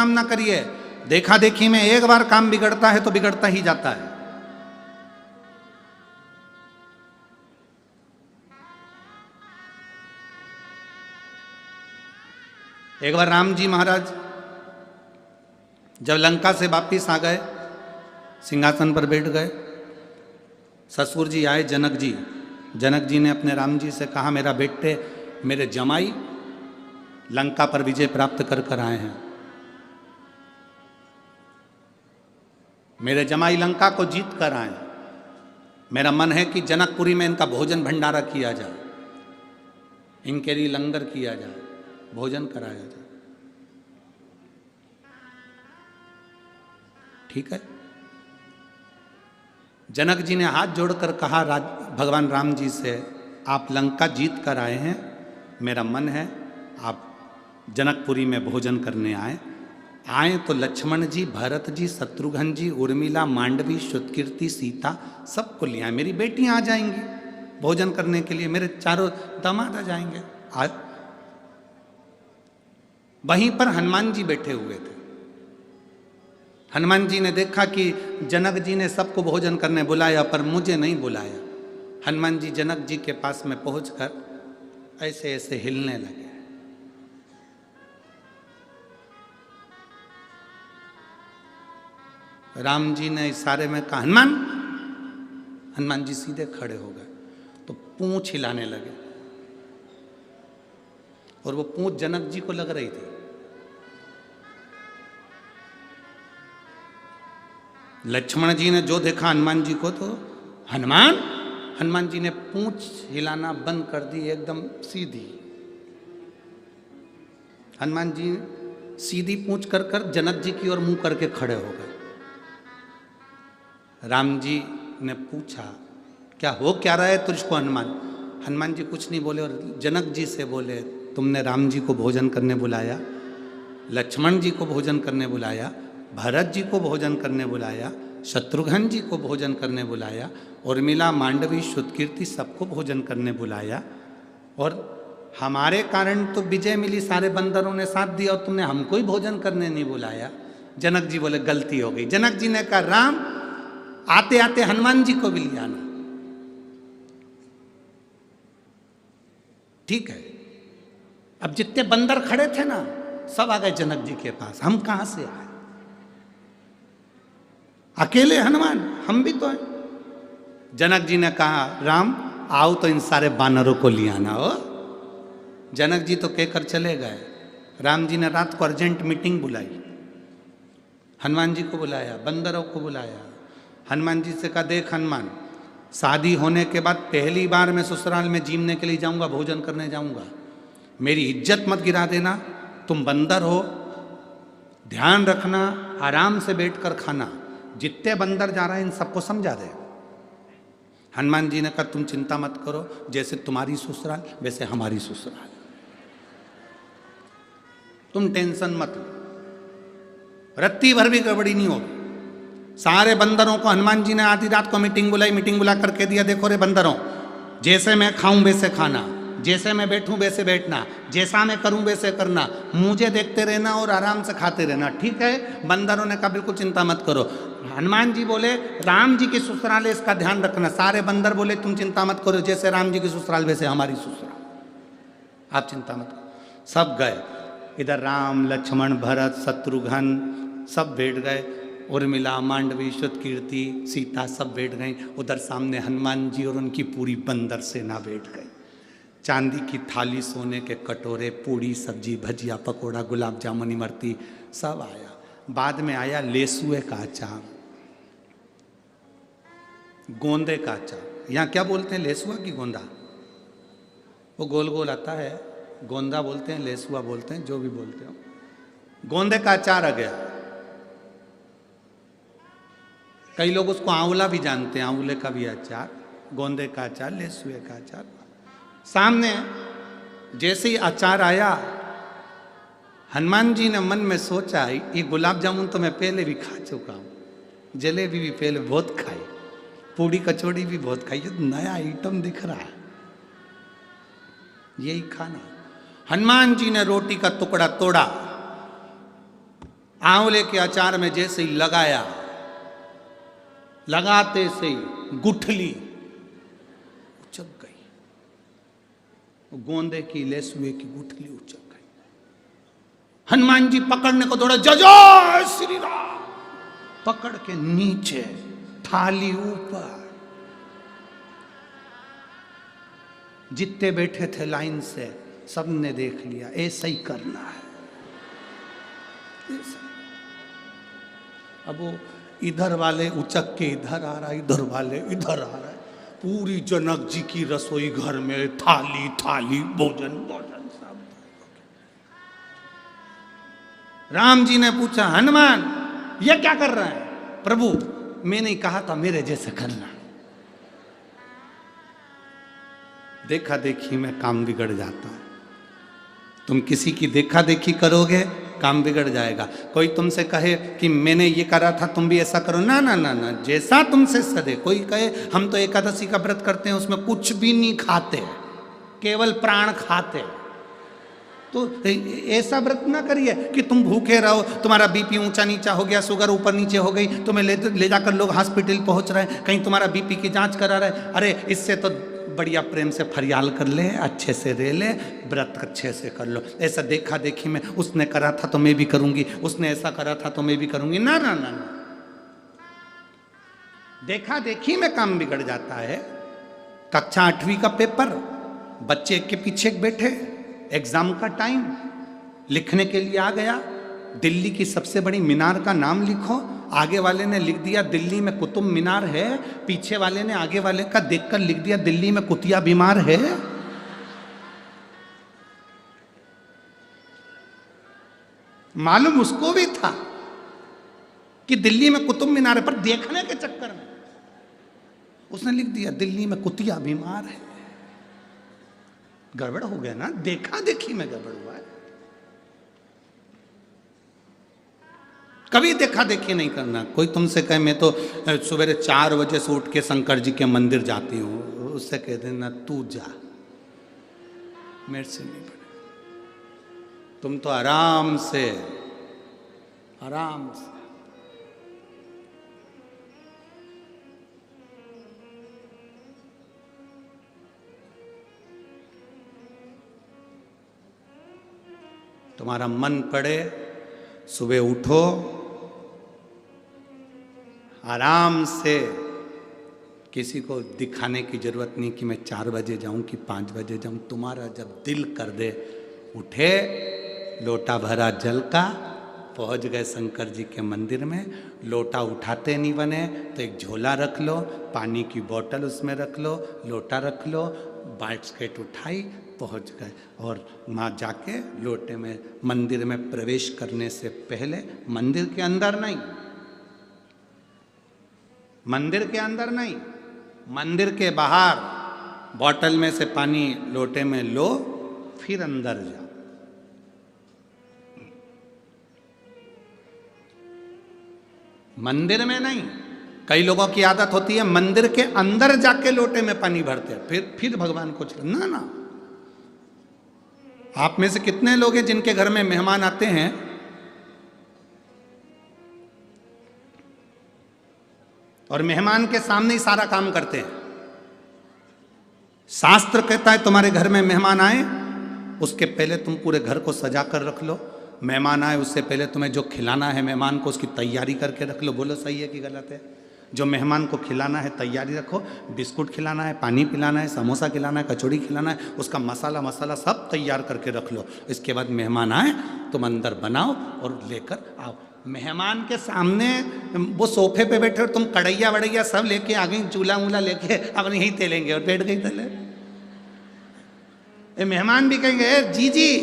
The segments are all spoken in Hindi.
काम ना करिए। देखा देखी में एक बार काम बिगड़ता है तो बिगड़ता ही जाता है। एक बार राम जी महाराज जब लंका से वापिस आ गए, सिंहासन पर बैठ गए, ससुर जी आए जनक जी। जनक जी ने अपने राम जी से कहा, मेरा बेटे, मेरे जमाई लंका पर विजय प्राप्त कर कर आए हैं। मेरे जमाई लंका को जीत कर आए। मेरा मन है कि जनकपुरी में इनका भोजन भंडारा किया जाए, इनके लिए लंगर किया जाए, भोजन कराया जाए। ठीक है। जनक जी ने हाथ जोड़कर कहा भगवान राम जी से, आप लंका जीत कर आए हैं, मेरा मन है आप जनकपुरी में भोजन करने आए तो लक्ष्मण जी, भरत जी, शत्रुघ्न जी, उर्मिला, मांडवी, श्रुतकीर्ति, सीता सबको ले आए। मेरी बेटियां आ जाएंगी भोजन करने के लिए, मेरे चारों दामाद आ जाएंगे। वहीं पर हनुमान जी बैठे हुए थे। हनुमान जी ने देखा कि जनक जी ने सबको भोजन करने बुलाया पर मुझे नहीं बुलाया। हनुमान जी जनक जी के पास में पहुंचकर ऐसे ऐसे हिलने लगे। राम जी ने इशारे में कहा, हनुमान। हनुमान जी सीधे खड़े हो गए तो पूंछ हिलाने लगे, और वो पूंछ जनक जी को लग रही थी। लक्ष्मण जी ने जो देखा हनुमान जी को तो हनुमान जी ने पूंछ हिलाना बंद कर दी, एकदम सीधी। हनुमान जी सीधी पूंछ कर कर जनक जी की ओर मुंह करके खड़े हो गए। राम जी ने पूछा, क्या हो क्या रहा है तुझको हनुमान? हनुमान जी कुछ नहीं बोले और जनक जी से बोले, तुमने राम जी को भोजन करने बुलाया, लक्ष्मण जी को भोजन करने बुलाया, भरत जी को भोजन करने बुलाया, शत्रुघ्न जी को भोजन करने बुलाया, उर्मिला, मांडवी, श्रुतकीर्ति सबको भोजन करने बुलाया, और हमारे कारण तो विजय मिली, सारे बंदरों ने साथ दिया, और तुमने हमको ही भोजन करने नहीं बुलाया। जनक जी बोले, गलती हो गई। जनक जी ने कहा, राम आते आते हनुमान जी को भी ले आना। ठीक है। अब जितने बंदर खड़े थे ना, सब आ गए जनक जी के पास। हम कहां से आए? अकेले हनुमान, हम भी तो हैं। जनक जी ने कहा, राम आओ तो इन सारे बानरों को ले आना हो। जनक जी तो कहकर चले गए। राम जी ने रात को अर्जेंट मीटिंग बुलाई, हनुमान जी को बुलाया, बंदरों को बुलाया। हनुमान जी से कहा, देख हनुमान, शादी होने के बाद पहली बार मैं ससुराल में जीमने के लिए जाऊंगा, भोजन करने जाऊंगा, मेरी इज्जत मत गिरा देना। तुम बंदर हो, ध्यान रखना, आराम से बैठकर खाना। जितने बंदर जा रहे हैं इन सबको समझा दे। हनुमान जी ने कहा, तुम चिंता मत करो, जैसे तुम्हारी ससुराल वैसे हमारी ससुराल, तुम टेंशन मत लो, रत्ती भर भी गड़बड़ी नहीं होगी। सारे बंदरों को हनुमान जी ने आधी रात को मीटिंग बुलाई। मीटिंग बुला करके दिया, देखो रे बंदरों, जैसे मैं खाऊं वैसे खाना, जैसे मैं बैठूं वैसे बैठना, जैसा मैं करूं वैसे करना, मुझे देखते रहना और आराम से खाते रहना। ठीक है? बंदरों ने कहा, बिल्कुल चिंता मत करो। हनुमान जी बोले, राम जी की ससुराल है, इसका ध्यान रखना। सारे बंदर बोले, तुम चिंता मत करो, जैसे राम जी की ससुराल वैसे हमारी ससुराल, आप चिंता मत करो। सब गए। इधर राम, लक्ष्मण, भरत, शत्रुघ्न सब बैठ गए। उर्मिला, मांडवी, श्रुतकीर्ति, सीता सब बैठ गई। उधर सामने हनुमान जी और उनकी पूरी बंदर सेना बैठ गई। चांदी की थाली, सोने के कटोरे, पूड़ी, सब्जी, भजिया, पकोड़ा, गुलाब जामुन, इमरती सब आया। बाद में आया लेसुए का अचार, गोंदे का अचार। यहाँ क्या बोलते हैं, लेसुआ की गोंदा? वो गोल गोल आता है, गोंदा बोलते हैं, लेसुआ बोलते हैं, जो भी बोलते हो। गोंदे का अचार आ गया। कई लोग उसको आंवला भी जानते हैं, आंवले का भी अचार, गोंदे का अचार, लेसुए का अचार। सामने जैसे ही अचार आया, हनुमान जी ने मन में सोचा, ये गुलाब जामुन तो मैं पहले भी खा चुका हूँ, जलेबी भी पहले बहुत खाई, पूड़ी कचौड़ी भी बहुत खाई, ये तो नया आइटम दिख रहा है, यही खाना। हनुमान जी ने रोटी का टुकड़ा तोड़ा, आंवले के अचार में जैसे ही लगाया, लगाते से ही गुठली उचक गई, गोंदे की लेसुए की गुठली उचक गई। हनुमान जी पकड़ने को दौड़े, जय जय श्री राम, पकड़ के नीचे, थाली ऊपर। जितने बैठे थे लाइन से सबने देख लिया, ऐसा ही करना है। अब वो इधर वाले उचक के इधर आ रहा है, इधर वाले इधर आ रहा है। पूरी जनक जी की रसोई घर में थाली थाली, भोजन भोजन सब। राम जी ने पूछा, हनुमान ये क्या कर रहा है? प्रभु मैंने कहा था मेरे जैसे करना। देखा देखी में काम बिगड़ जाता है। तुम किसी की देखा देखी करोगे, काम बिगड़ जाएगा। कोई तुमसे कहे कि मैंने ये करा था तुम भी ऐसा करो, ना ना ना ना, जैसा तुमसे सदे। कोई कहे हम तो एकादशी का व्रत करते हैं, उसमें कुछ भी नहीं खाते, केवल प्राण खाते, तो ऐसा व्रत ना करिए कि तुम भूखे रहो, तुम्हारा बीपी ऊंचा नीचा हो गया, शुगर ऊपर नीचे हो गई, तुम्हें ले जाकर लोग हॉस्पिटल पहुंच रहे हैं, कहीं तुम्हारा बीपी की जांच करा रहे। अरे इससे तो बढ़िया प्रेम से फरियाल कर ले, अच्छे से रह ले, व्रत अच्छे से कर लो। ऐसा देखा देखी में उसने करा था तो मैं भी करूंगी, उसने ऐसा करा था तो मैं भी करूंगी, ना ना ना ना। देखा देखी में काम बिगड़ जाता है। कक्षा 8वीं का पेपर, बच्चे के पीछे बैठे, एग्जाम का टाइम, लिखने के लिए आ गया, दिल्ली की सबसे बड़ी मीनार का नाम लिखो। आगे वाले ने लिख दिया दिल्ली में कुतुब मीनार है, पीछे वाले ने आगे वाले का देखकर लिख दिया दिल्ली में कुतिया बीमार है। मालूम उसको भी था कि दिल्ली में कुतुब मीनार है, पर देखने के चक्कर में उसने लिख दिया दिल्ली में कुतिया बीमार है। गड़बड़ हो गया ना, देखा देखी में गड़बड़ हुआ है। कभी देखा देखी नहीं करना। कोई तुमसे कहे मैं तो सवेरे 4 बजे से उठ के शंकर जी के मंदिर जाती हूँ, उससे कह देना तू जा, मेरे से नहीं पड़े। तुम तो आराम से तुम्हारा मन पड़े, सुबह उठो, आराम से, किसी को दिखाने की जरूरत नहीं कि मैं 4 बजे जाऊं कि 5 बजे जाऊं। तुम्हारा जब दिल कर दे, उठे, लोटा भरा जल का, पहुंच गए शंकर जी के मंदिर में। लोटा उठाते नहीं बने तो एक झोला रख लो, पानी की बोतल उसमें रख लो, लोटा रख लो, बास्केट उठाई, पहुंच गए। और वहाँ जाके लोटे में मंदिर में प्रवेश करने से पहले, मंदिर के अंदर नहीं, मंदिर के अंदर नहीं, मंदिर के बाहर बोतल में से पानी लोटे में लो, फिर अंदर जाओ। मंदिर में नहीं। कई लोगों की आदत होती है मंदिर के अंदर जाके लोटे में पानी भरते हैं, फिर भगवान को ना ना। आप में से कितने लोग हैं जिनके घर में मेहमान आते हैं और मेहमान के सामने ही सारा काम करते हैं? शास्त्र कहता है तुम्हारे घर में मेहमान आए उसके पहले तुम पूरे घर को सजा कर रख लो। मेहमान आए उससे पहले तुम्हें जो खिलाना है मेहमान को उसकी तैयारी करके रख लो। बोलो सही है कि गलत है? जो मेहमान को खिलाना है तैयारी रखो, बिस्कुट खिलाना है, पानी पिलाना है, समोसा खिलाना है, कचौड़ी खिलाना है, उसका मसाला सब तैयार करके रख लो। इसके बाद मेहमान आए तुम अंदर बनाओ और लेकर आओ। मेहमान के सामने वो सोफे पे बैठे और तुम कढ़ैया वड़ैया सब लेके आ गई, चूल्हा वूल्हा लेके अब यहीं तेलेंगे और बैठ गई तले। मेहमान भी कहेंगे जी जी,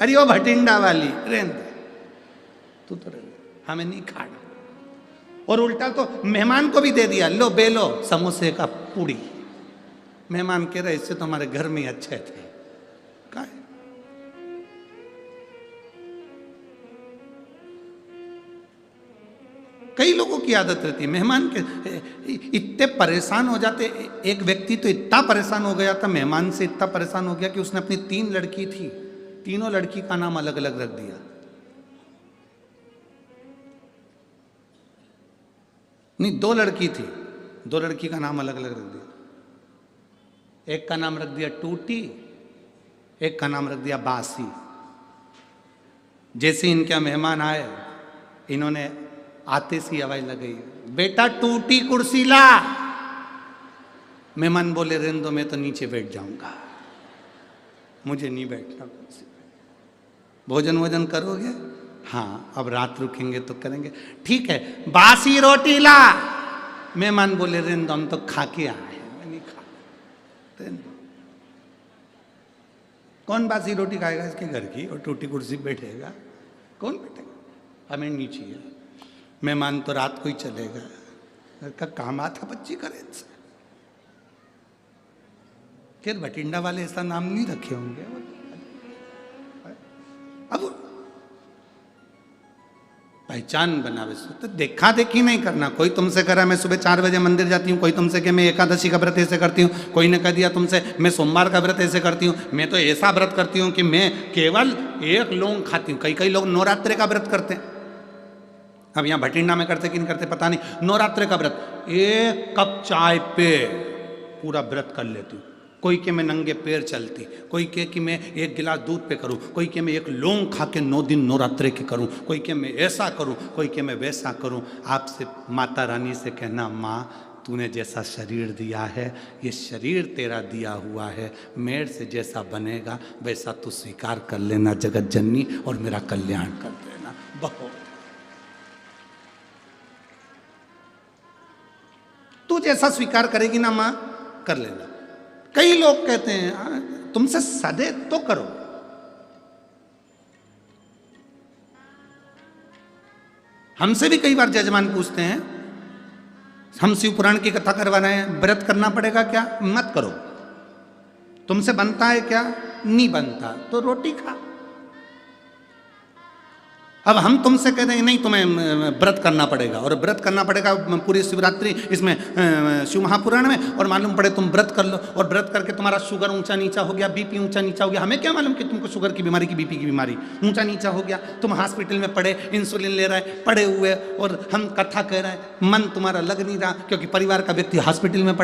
अरे वो भटिंडा वाली रेंद तू तो हमें नहीं खाना। और उल्टा तो मेहमान को भी दे दिया, लो बेलो समोसे का पूड़ी। मेहमान कह रहे इससे तो हमारे घर में ही अच्छे थे। क्या कई लोगों की आदत रहती है मेहमान के, इतने परेशान हो जाते। एक व्यक्ति तो इतना परेशान हो गया था, मेहमान से इतना परेशान हो गया कि उसने अपनी 3 लड़की थी, तीनों लड़की का नाम अलग अलग रख दिया। नहीं, 2 लड़की थी, 2 लड़की का नाम अलग अलग रख दिया। एक का नाम रख दिया टूटी, एक का नाम रख दिया बासी। जैसे इनके मेहमान आए, इन्होंने आते सी आवाज लगाई, बेटा टूटी कुर्सी ला। मेहमान बोले रहने दो, मैं तो नीचे बैठ जाऊंगा, मुझे नहीं बैठना कुर्सी पे। भोजन वोजन करोगे? हाँ, अब रात रुकेंगे तो करेंगे। ठीक है, बासी रोटी ला। मेहमान बोले रहने दो, हम तो खा के आए हैं, मैं नहीं खा। कौन बासी रोटी खाएगा इसके घर की, और टूटी कुर्सी बैठेगा? कौन बैठेगा? हमें नीचे है। मेहमान तो रात को ही चलेगा, घर का काम आता बच्ची करे इनसे। फिर भटिंडा वाले ऐसा नाम नहीं रखे होंगे। अब पहचान बनावे तो देखा देखी नहीं करना। कोई तुमसे कह रहा मैं सुबह 4 बजे मंदिर जाती हूँ, कोई तुमसे कहे मैं एकादशी का व्रत ऐसे करती हूँ, कोई ने कह दिया तुमसे मैं सोमवार का व्रत ऐसे करती हूँ, मैं तो ऐसा व्रत करती हूँ कि मैं केवल 1 लौंग खाती हूँ। कई लोग नवरात्रे का व्रत करते हैं। अब यहाँ भटिंडा में करते कि नहीं करते पता नहीं। नवरात्रे का व्रत 1 कप चाय पे पूरा व्रत कर लेती हूँ। कोई के मैं नंगे पैर चलती, कोई के कि मैं 1 गिलास दूध पे करूं, कोई के मैं 1 लौंग खा के 9 दिन नवरात्रे के करूं, कोई के मैं ऐसा करूं, कोई के मैं वैसा करूं। आपसे माता रानी से कहना, माँ तूने जैसा शरीर दिया है, ये शरीर तेरा दिया हुआ है, मेरे से जैसा बनेगा वैसा तू स्वीकार कर लेना जगत जननी, और मेरा कल्याण कर देना। बहुत तू जैसा स्वीकार करेगी ना माँ, कर लेना। कई लोग कहते हैं तुमसे सदे तो करो। हमसे भी कई बार जजमान पूछते हैं, हम शिव पुराण की कथा करवा रहे हैं, व्रत करना पड़ेगा क्या? मत करो। तुमसे बनता है क्या? नहीं बनता तो रोटी खा। अब हम तुमसे कह देंगे नहीं तुम्हें व्रत करना पड़ेगा, और व्रत करना पड़ेगा पूरी शिवरात्रि इसमें शिव महापुराण में, और मालूम पड़े तुम व्रत कर लो, और व्रत करके तुम्हारा शुगर ऊंचा नीचा हो गया, बीपी ऊंचा नीचा हो गया। हमें क्या मालूम कि तुमको शुगर की बीमारी की बीपी की बीमारी ऊंचा नीचा हो गया, तुम हॉस्पिटल में पड़े, इंसुलिन ले रहे हैं, पड़े हुए, और हम कथा कह रहे हैं, मन तुम्हारा लग नहीं रहा क्योंकि परिवार का व्यक्ति हॉस्पिटल में पड़ा।